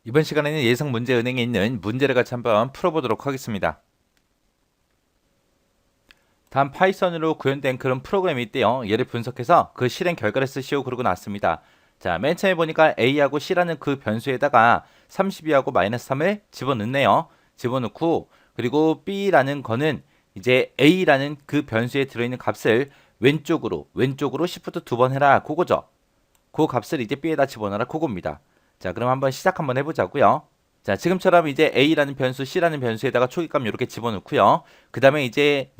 이번 시간에는 예상 문제 은행에 있는 문제를 같이 한번 풀어보도록 하겠습니다. 다음 파이썬으로 구현된 그런 프로그램이 있대요. 얘를 분석해서 그 실행 결과를 쓰시오 그러고 나왔습니다. 자, 맨 처음에 보니까 A하고 C라는 그 변수에다가 32하고 마이너스 3을 집어넣네요. 집어넣고 그리고 B라는 거는 이제 A라는 그 변수에 들어있는 값을 왼쪽으로 Shift 두 번 해라 그거죠. 그 값을 이제 B에다 집어넣어라 그겁니다. 자, 그럼 한번 시작 한번 해보자고요. 자, 지금처럼 이제 A라는 변수, C라는 변수에다가 초기값 이렇게 집어넣고요. 그 다음에 이제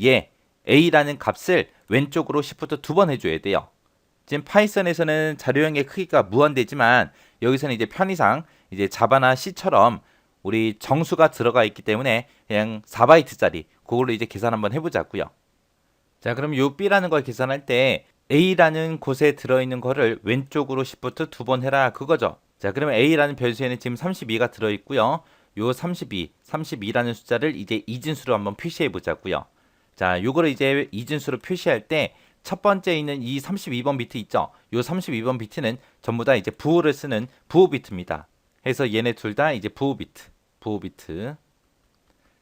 A라는 값을 왼쪽으로 Shift 두 번 해줘야 돼요. 지금 파이썬에서는 자료형의 크기가 무한대지만 여기서는 이제 편의상 이제 자바나 C처럼 우리 정수가 들어가 있기 때문에 그냥 4바이트짜리 그걸로 이제 계산 한번 해보자고요. 자, 그럼 요 B라는 걸 계산할 때 A라는 곳에 들어있는 거를 왼쪽으로 Shift 두 번 해라 그거죠. 자, 그러면 A라는 변수에는 지금 32가 들어있고요. 요 32라는 숫자를 이제 이진수로 한번 표시해 보자고요. 자, 요거를 이제 이진수로 표시할 때 첫 번째 있는 이 32번 비트 있죠? 요 32번 비트는 전부 다 이제 부호를 쓰는 부호 비트입니다. 해서 얘네 둘 다 이제 부호 비트.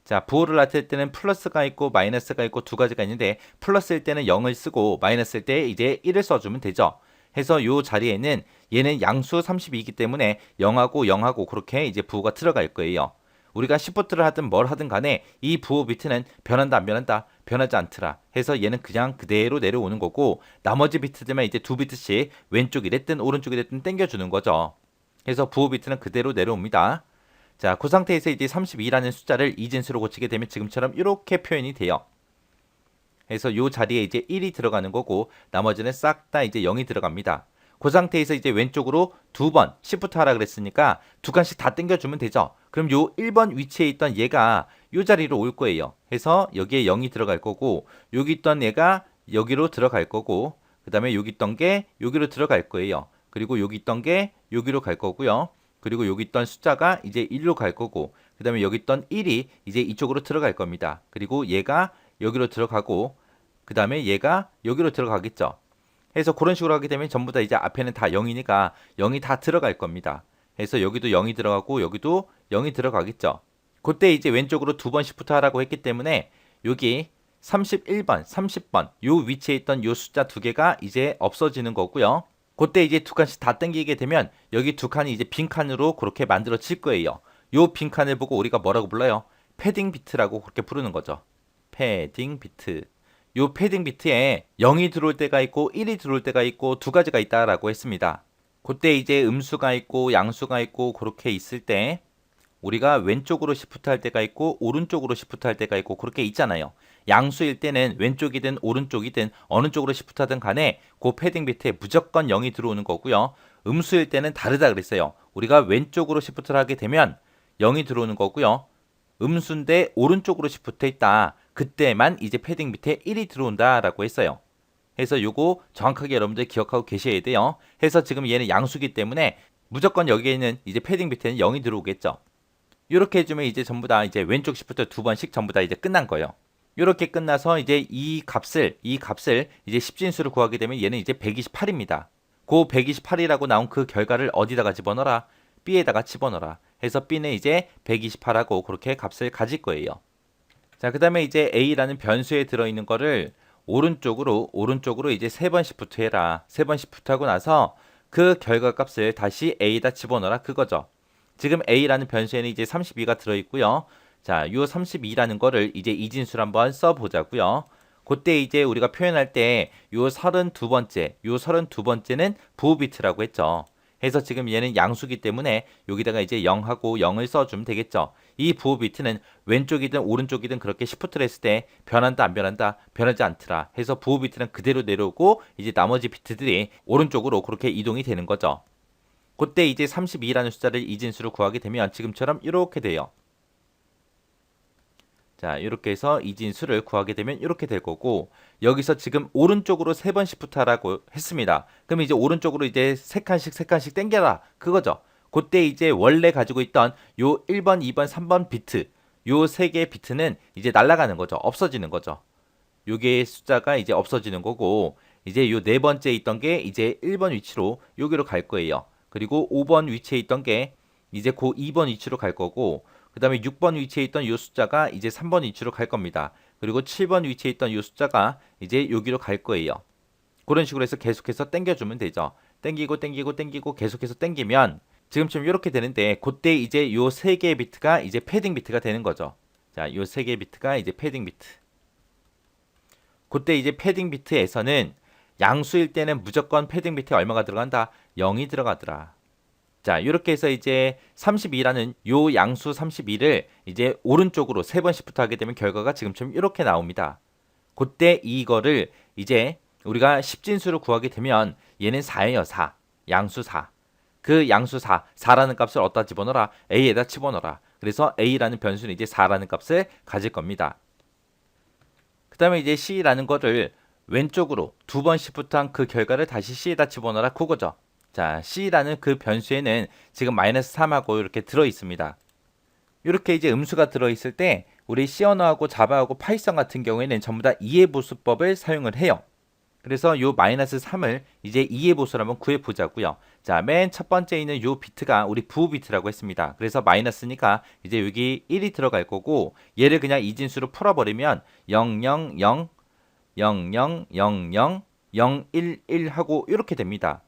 자, 부호를 나타낼 때는 플러스가 있고 마이너스가 있고 두 가지가 있는데 플러스일 때는 0을 쓰고 마이너스일 때 이제 1을 써주면 되죠. 해서 요 자리에는 얘는 양수 32이기 때문에 0하고 0하고 그렇게 이제 부호가 들어갈 거예요. 우리가 시프트를 하든 뭘 하든 간에 이 부호 비트는 변한다 안 변한다 변하지 않더라 해서 얘는 그냥 그대로 내려오는 거고 나머지 비트들만 이제 두 비트씩 왼쪽이 됐든 오른쪽이 됐든 당겨주는 거죠. 그래서 부호 비트는 그대로 내려옵니다. 자, 그 상태에서 이제 32라는 숫자를 이진수로 고치게 되면 지금처럼 이렇게 표현이 돼요. 그래서 이 자리에 이제 1이 들어가는 거고 나머지는 싹 다 이제 0이 들어갑니다. 그 상태에서 이제 왼쪽으로 두 번 시프트 하라 그랬으니까 두 칸씩 다 당겨주면 되죠. 그럼 요 1번 위치에 있던 얘가 요 자리로 올 거예요. 해서 여기에 0이 들어갈 거고 여기 있던 얘가 여기로 들어갈 거고 그 다음에 여기 있던 게 여기로 들어갈 거예요. 그리고 여기 있던 게 여기로 갈 거고요. 그리고 여기 있던 숫자가 이제 1로 갈 거고 그 다음에 여기 있던 1이 이제 이쪽으로 들어갈 겁니다. 그리고 얘가 여기로 들어가고 그 다음에 얘가 여기로 들어가겠죠. 해서 그런 식으로 하게 되면 전부 다 이제 앞에는 다 0이니까 0이 다 들어갈 겁니다. 해서 여기도 0이 들어가고 여기도 0이 들어가겠죠. 그때 이제 왼쪽으로 두 번 시프트 하라고 했기 때문에 여기 31번, 30번 요 위치에 있던 요 숫자 두 개가 이제 없어지는 거고요. 그때 이제 두 칸씩 다 당기게 되면 여기 두 칸이 이제 빈 칸으로 그렇게 만들어질 거예요. 요 빈 칸을 보고 우리가 뭐라고 불러요? 패딩 비트라고 그렇게 부르는 거죠. 패딩 비트. 요 패딩 비트에 0이 들어올 때가 있고 1이 들어올 때가 있고 두 가지가 있다라고 했습니다. 그때 이제 음수가 있고 양수가 있고 그렇게 있을 때 우리가 왼쪽으로 시프트 할 때가 있고 오른쪽으로 시프트 할 때가 있고 그렇게 있잖아요. 양수일 때는 왼쪽이든 오른쪽이든 어느 쪽으로 시프트 하든 간에 그 패딩 비트에 무조건 0이 들어오는 거고요. 음수일 때는 다르다 그랬어요. 우리가 왼쪽으로 시프트를 하게 되면 0이 들어오는 거고요. 음수인데 오른쪽으로 시프트 했다. 그때만 이제 패딩 밑에 1이 들어온다라고 했어요. 해서 요거 정확하게 여러분들 기억하고 계셔야 돼요. 해서 지금 얘는 양수기 때문에 무조건 여기에는 이제 패딩 밑에는 0이 들어오겠죠. 이렇게 해주면 이제 전부 다 이제 왼쪽 시프트 두 번씩 전부 다 이제 끝난 거예요. 이렇게 끝나서 이제 이 값을 이제 십진수를 구하게 되면 얘는 이제 128입니다. 그 128이라고 나온 그 결과를 어디다가 집어넣어라? B에다가 집어넣어라. 해서 B는 이제 128하고 그렇게 값을 가질 거예요. 자, 그 다음에 이제 A라는 변수에 들어있는 거를 오른쪽으로 이제 세 번 시프트 해라. 세 번 시프트 하고 나서 그 결과 값을 다시 A에다 집어넣어라. 그거죠. 지금 A라는 변수에는 이제 32가 들어있고요. 자, 요 32라는 거를 이제 이진수로 한번 써보자고요. 그때 이제 우리가 표현할 때 요 32번째는 부호 비트라고 했죠. 해서 지금 얘는 양수기 때문에 여기다가 이제 0하고 0을 써주면 되겠죠. 이 부호 비트는 왼쪽이든 오른쪽이든 그렇게 시프트를 했을 때 변한다 안 변한다 변하지 않더라 해서 부호 비트는 그대로 내려오고 이제 나머지 비트들이 오른쪽으로 그렇게 이동이 되는 거죠. 그때 이제 32라는 숫자를 이진수로 구하게 되면 지금처럼 이렇게 돼요. 자, 이렇게 해서 이진수를 구하게 되면 이렇게 될 거고 여기서 지금 오른쪽으로 세 번 시프트 하라고 했습니다. 그럼 이제 오른쪽으로 이제 세 칸씩 당겨라 그거죠. 그때 이제 원래 가지고 있던 요 1번, 2번, 3번 비트 요 세 개의 비트는 이제 날아가는 거죠. 없어지는 거죠. 요게 숫자가 이제 없어지는 거고 이제 요 네 번째 있던 게 이제 1번 위치로 여기로 갈 거예요. 그리고 5번 위치에 있던 게 이제 그 2번 위치로 갈 거고, 그 다음에 6번 위치에 있던 이 숫자가 이제 3번 위치로 갈 겁니다. 그리고 7번 위치에 있던 이 숫자가 이제 여기로 갈 거예요. 그런 식으로 해서 계속해서 당겨주면 되죠. 당기고 당기고 당기고 계속해서 당기면 지금처럼 이렇게 되는데, 그때 이제 요 세 개의 비트가 이제 패딩 비트가 되는 거죠. 자, 요 세 개의 비트가 이제 패딩 비트. 그때 이제 패딩 비트에서는 양수일 때는 무조건 패딩 비트에 얼마가 들어간다? 0이 들어가더라. 자, 이렇게 해서 이제 32라는 요 양수 32를 이제 오른쪽으로 세 번씩부터 하게 되면 결과가 지금처럼 이렇게 나옵니다. 그때 이거를 이제 우리가 10진수로 구하게 되면 얘는 4예요, 4. 양수 4. 그 양수 4, 4라는 값을 어디다 집어넣어라? A에다 집어넣어라. 그래서 A라는 변수는 이제 4라는 값을 가질 겁니다. 그 다음에 이제 C라는 거를 왼쪽으로 두 번씩부터 한 그 결과를 다시 C에다 집어넣어라. 그거죠. 자, C라는 그 변수에는 지금 마이너스 3하고 이렇게 들어 있습니다. 이렇게 이제 음수가 들어 있을 때 우리 C 언어하고 자바하고 파이썬 같은 경우에는 전부 다 이해보수법을 사용을 해요. 그래서 요 마이너스 3을 이제 이해보수로 한번 구해 보자고요. 자, 맨 첫 번째 있는 요 비트가 우리 부호 비트라고 했습니다. 그래서 마이너스니까 이제 여기 1이 들어갈 거고, 얘를 그냥 이진수로 풀어버리면 0, 0, 0, 0, 0, 0, 0, 0, 1, 1 하고 이렇게 됩니다.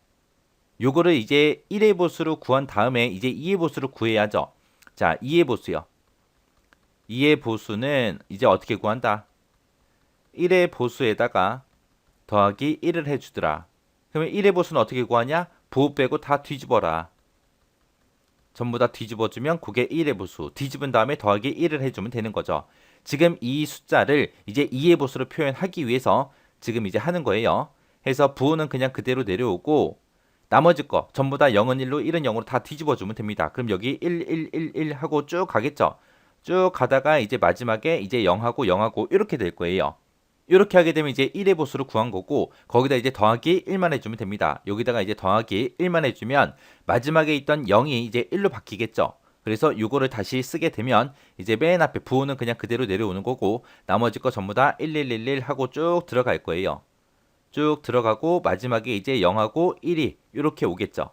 요거를 이제 1의 보수로 구한 다음에 이제 2의 보수로 구해야죠. 자, 2의 보수요. 2의 보수는 이제 어떻게 구한다? 1의 보수에다가 더하기 1을 해주더라. 그러면 1의 보수는 어떻게 구하냐? 부호 빼고 다 뒤집어라. 전부 다 뒤집어주면 그게 1의 보수. 뒤집은 다음에 더하기 1을 해주면 되는 거죠. 지금 이 숫자를 이제 2의 보수로 표현하기 위해서 지금 이제 하는 거예요. 해서 부호는 그냥 그대로 내려오고, 나머지 거 전부 다 0은 1로 1은 0으로 다 뒤집어주면 됩니다. 그럼 여기 1, 1, 1, 1 하고 쭉 가겠죠. 쭉 가다가 이제 마지막에 이제 0하고 0하고 이렇게 될 거예요. 이렇게 하게 되면 이제 1의 보수를 구한 거고, 거기다 이제 더하기 1만 해주면 됩니다. 여기다가 이제 더하기 1만 해주면 마지막에 있던 0이 이제 1로 바뀌겠죠. 그래서 이거를 다시 쓰게 되면 이제 맨 앞에 부호는 그냥 그대로 내려오는 거고, 나머지 거 전부 다 1111 하고 쭉 들어갈 거예요. 쭉 들어가고 마지막에 이제 0하고 1이 이렇게 오겠죠.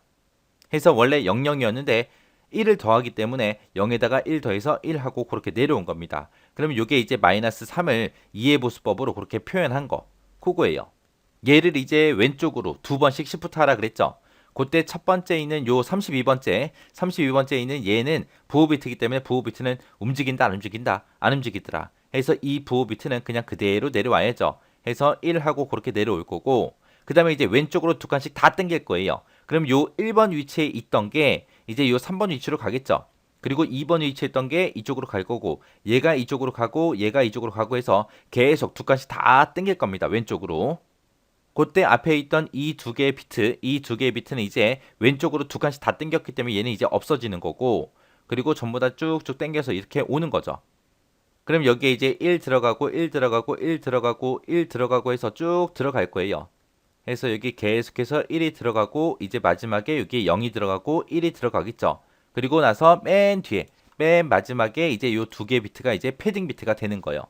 해서 원래 00이었는데 1을 더하기 때문에 0에다가 1 더해서 1하고 그렇게 내려온 겁니다. 그러면 이게 이제 마이너스 3을 이해보수법으로 그렇게 표현한 거, 그거예요. 얘를 이제 왼쪽으로 두 번씩 시프트 하라 그랬죠. 그때 첫 번째 있는 요 32번째 있는 얘는 부호 비트이기 때문에 부호 비트는 움직인다 안 움직인다? 안 움직이더라. 해서 이 부호 비트는 그냥 그대로 내려와야죠. 해서 1하고 그렇게 내려올 거고, 그 다음에 이제 왼쪽으로 두 칸씩 다 당길 거예요. 그럼 요 1번 위치에 있던 게 이제 요 3번 위치로 가겠죠. 그리고 2번 위치에 있던 게 이쪽으로 갈 거고, 얘가 이쪽으로 가고 얘가 이쪽으로 가고 해서 계속 두 칸씩 다 당길 겁니다. 왼쪽으로. 그때 앞에 있던 이 두 개의 비트, 이 두 개의 비트는 이제 왼쪽으로 두 칸씩 다 당겼기 때문에 얘는 이제 없어지는 거고, 그리고 전부 다 쭉쭉 당겨서 이렇게 오는 거죠. 그럼 여기에 이제 1 들어가고 1 들어가고 1 들어가고 1 들어가고 해서 쭉 들어갈 거예요. 해서 여기 계속해서 1이 들어가고 이제 마지막에 여기 0이 들어가고 1이 들어가겠죠. 그리고 나서 맨 뒤에 맨 마지막에 이제 요 두 개 비트가 이제 패딩 비트가 되는 거예요.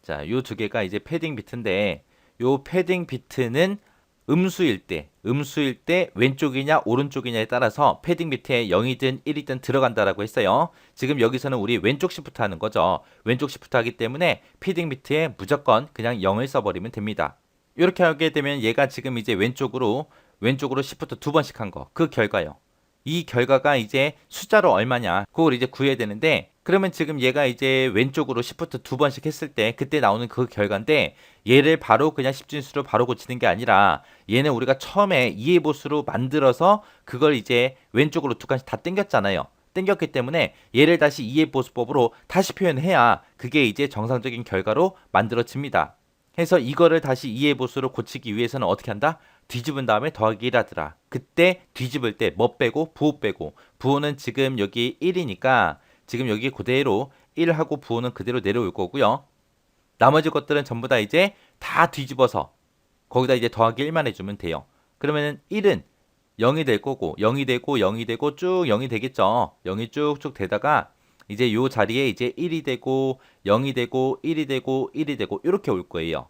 자, 요 두 개가 이제 패딩 비트인데, 요 패딩 비트는 음수일 때 왼쪽이냐 오른쪽이냐에 따라서 패딩 비트에 0이든 1이든 들어간다라고 했어요. 지금 여기서는 우리 왼쪽 시프트 하는 거죠. 왼쪽 시프트 하기 때문에 패딩 비트에 무조건 그냥 0을 써버리면 됩니다. 이렇게 하게 되면 얘가 지금 이제 왼쪽으로 시프트 두 번씩 한 거, 그 결과요. 이 결과가 이제 숫자로 얼마냐, 그걸 이제 구해야 되는데, 그러면 지금 얘가 이제 왼쪽으로 시프트 두 번씩 했을 때 그때 나오는 그 결과인데, 얘를 바로 그냥 10진수로 바로 고치는 게 아니라 얘는 우리가 처음에 이해보수로 만들어서 그걸 이제 왼쪽으로 두 칸씩 다 당겼잖아요. 당겼기 때문에 얘를 다시 이해보수법으로 다시 표현해야 그게 이제 정상적인 결과로 만들어집니다. 해서 이거를 다시 이해보수로 고치기 위해서는 어떻게 한다? 뒤집은 다음에 더하기 1 하더라. 그때 뒤집을 때 뭐 빼고? 부호 빼고. 부호는 지금 여기 1이니까 지금 여기 그대로 1하고 부호는 그대로 내려올 거고요. 나머지 것들은 전부 다 이제 다 뒤집어서 거기다 이제 더하기 1만 해주면 돼요. 그러면 1은 0이 될 거고 0이 되고 0이 되고 쭉 0이 되겠죠. 0이 쭉쭉 되다가 이제 요 자리에 이제 1이 되고 0이 되고 1이 되고 1이 되고 이렇게 올 거예요.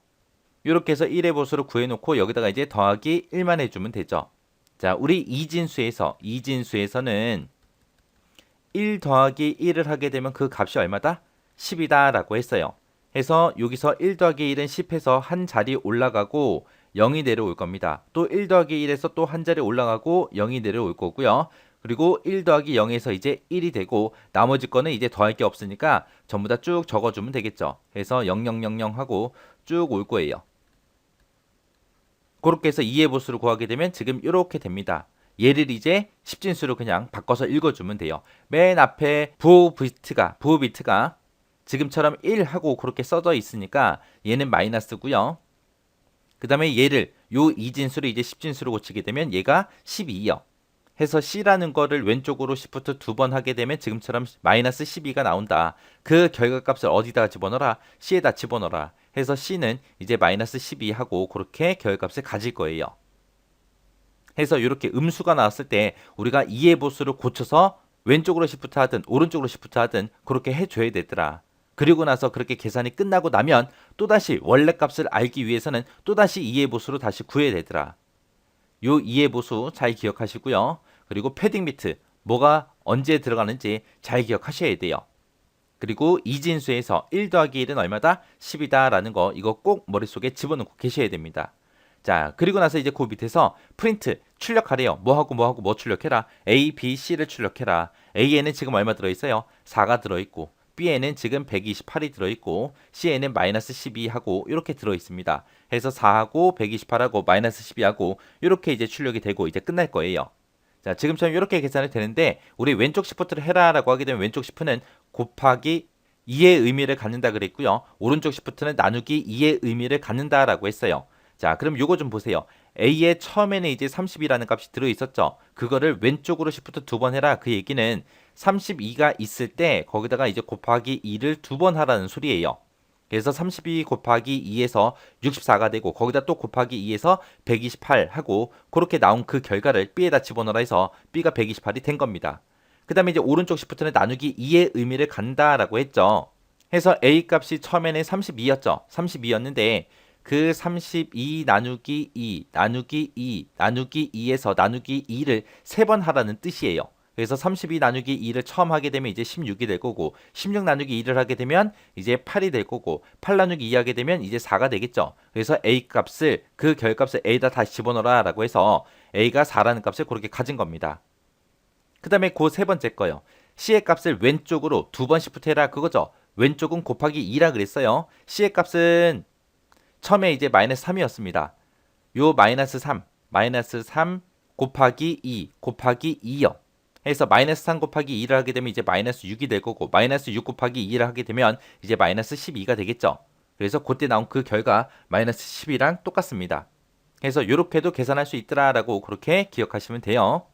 이렇게 해서 1의 보수를 구해놓고 여기다가 이제 더하기 1만 해주면 되죠. 자, 우리 이진수에서는 1 더하기 1을 하게 되면 그 값이 얼마다? 10이다 라고 했어요. 해서 여기서 1 더하기 1은 10해서 한 자리 올라가고 0이 내려올 겁니다. 또 1 더하기 1에서 또 한 자리 올라가고 0이 내려올 거고요. 그리고 1 더하기 0에서 이제 1이 되고 나머지 거는 이제 더할 게 없으니까 전부 다 쭉 적어주면 되겠죠. 해서 0000 하고 쭉 올 거예요. 그렇게 해서 2의 보수를 구하게 되면 지금 이렇게 됩니다. 얘를 이제 10진수로 그냥 바꿔서 읽어주면 돼요. 맨 앞에 부호 비트가 지금처럼 1 하고 그렇게 써져 있으니까 얘는 마이너스고요. 그 다음에 얘를 요 2진수를 이제 10진수로 고치게 되면 얘가 12요. 해서 C라는 거를 왼쪽으로 Shift 2번 하게 되면 지금처럼 마이너스 12가 나온다. 그 결과값을 어디다가 집어넣어라? C에다 집어넣어라. 해서 C는 이제 마이너스 12 하고 그렇게 결과값을 가질 거예요. 해서 이렇게 음수가 나왔을 때 우리가 2의 보수를 고쳐서 왼쪽으로 Shift 하든 오른쪽으로 Shift 하든 그렇게 해줘야 되더라. 그리고 나서 그렇게 계산이 끝나고 나면 또다시 원래 값을 알기 위해서는 또다시 2의 보수로 다시 구해야 되더라. 요 2의 보수 잘 기억하시고요. 그리고 패딩 비트 뭐가 언제 들어가는지 잘 기억하셔야 돼요. 그리고 이진수에서 1 더하기 1은 얼마다? 10이다 라는 거 이거 꼭 머릿속에 집어넣고 계셔야 됩니다. 자, 그리고 나서 이제 그 밑에서 프린트 출력하래요. 뭐하고 뭐 출력해라. A, B, C를 출력해라. A에는 지금 얼마 들어있어요? 4가 들어있고 B에는 지금 128이 들어있고 C에는 마이너스 12하고 이렇게 들어있습니다. 해서 4하고 128하고 마이너스 12하고 이렇게 이제 출력이 되고 이제 끝날 거예요. 자, 지금처럼 이렇게 계산이 되는데 우리 왼쪽 시프트를 해라 라고 하게 되면 왼쪽 시프트는 곱하기 2의 의미를 갖는다 그랬고요. 오른쪽 시프트는 나누기 2의 의미를 갖는다 라고 했어요. 자, 그럼 요거 좀 보세요. A의 처음에는 이제 30이라는 값이 들어있었죠. 그거를 왼쪽으로 시프트 2번 해라. 그 얘기는 32가 있을 때 거기다가 이제 곱하기 2를 2번 하라는 소리예요. 그래서 32 곱하기 2에서 64가 되고 거기다 또 곱하기 2에서 128 하고 그렇게 나온 그 결과를 B에다 집어넣어라 해서 B가 128이 된 겁니다. 그 다음에 이제 오른쪽 시프트는 나누기 2의 의미를 간다라고 했죠. 해서 A 값이 처음에는 32였죠. 32였는데 그 32 나누기 2 나누기 2 나누기 2에서 나누기 2를 3번 하라는 뜻이에요. 그래서 32 나누기 2를 처음 하게 되면 이제 16이 될 거고 16 나누기 2를 하게 되면 이제 8이 될 거고 8 나누기 2 하게 되면 이제 4가 되겠죠. 그래서 A 값을 그 결값을 A에다 다시 집어넣어라 라고 해서 A가 4라는 값을 그렇게 가진 겁니다. 그 다음에 그 세 번째 거요. C의 값을 왼쪽으로 2번 시프트 해라 그거죠. 왼쪽은 곱하기 2라 그랬어요. C의 값은 처음에 이제 마이너스 3이었습니다. 요 마이너스 3 곱하기 2 곱하기 2요. 해서 마이너스 3 곱하기 2를 하게 되면 이제 마이너스 6이 될 거고 마이너스 6 곱하기 2를 하게 되면 이제 마이너스 12가 되겠죠. 그래서 그때 나온 그 결과 마이너스 10이랑 똑같습니다. 그래서 이렇게도 계산할 수 있더라라고 그렇게 기억하시면 돼요.